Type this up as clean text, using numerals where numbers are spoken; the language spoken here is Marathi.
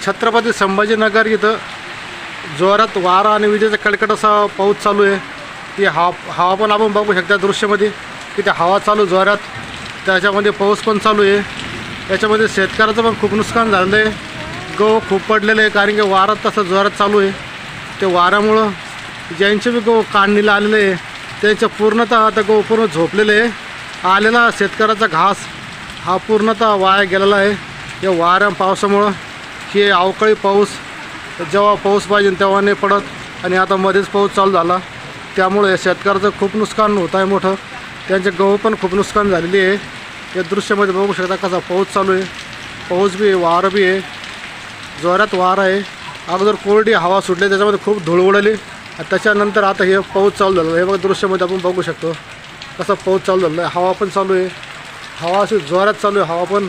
छत्रपती संभाजीनगर इथं जोरात वारा आणि विजेचा कडकड असा पाऊस चालू आहे. ती हवा पण आपण बघू शकता दृश्यामध्ये की त्या हवा चालू जोरात, त्याच्यामध्ये पाऊस पण चालू आहे. याच्यामध्ये शेतकऱ्याचं पण खूप नुकसान झालेलं आहे. गहू खूप पडलेलं आहे कारण की वारा तसं जोरात चालू आहे. ते वाऱ्यामुळं ज्यांचे बी गहू काढणीला आलेले आहे त्यांच्या पूर्णतः आता गहू पूर्ण झोपलेले आहे. आलेला शेतकऱ्याचा घास हा पूर्णतः वाया गेलेला आहे. या वाऱ्या पावसामुळं हे अवकाळी पाऊस जेव्हा पाऊस पाहिजे तेव्हा नाही पडत आणि आता मध्येच पाऊस चालू झाला, त्यामुळे शेतकऱ्याचं खूप नुकसान होत आहे मोठं. त्यांचे गहू पण खूप नुकसान झालेली आहे. या दृश्यामध्ये बघू शकता कसा पाऊस चालू आहे. पाऊस बी आहे, वारं बी आहे, जोरात वारा आहे. अगोदर कोरडी हवा सुटली, त्याच्यामध्ये खूप धूळ उडाली आणि त्याच्यानंतर आता हे पाऊस चालू झालं. हे बघा दृश्यामध्ये आपण बघू शकतो कसा पाऊस चालू झाला आहे. हवा पण चालू आहे, हवा अशी जोरात चालू आहे. हवा पण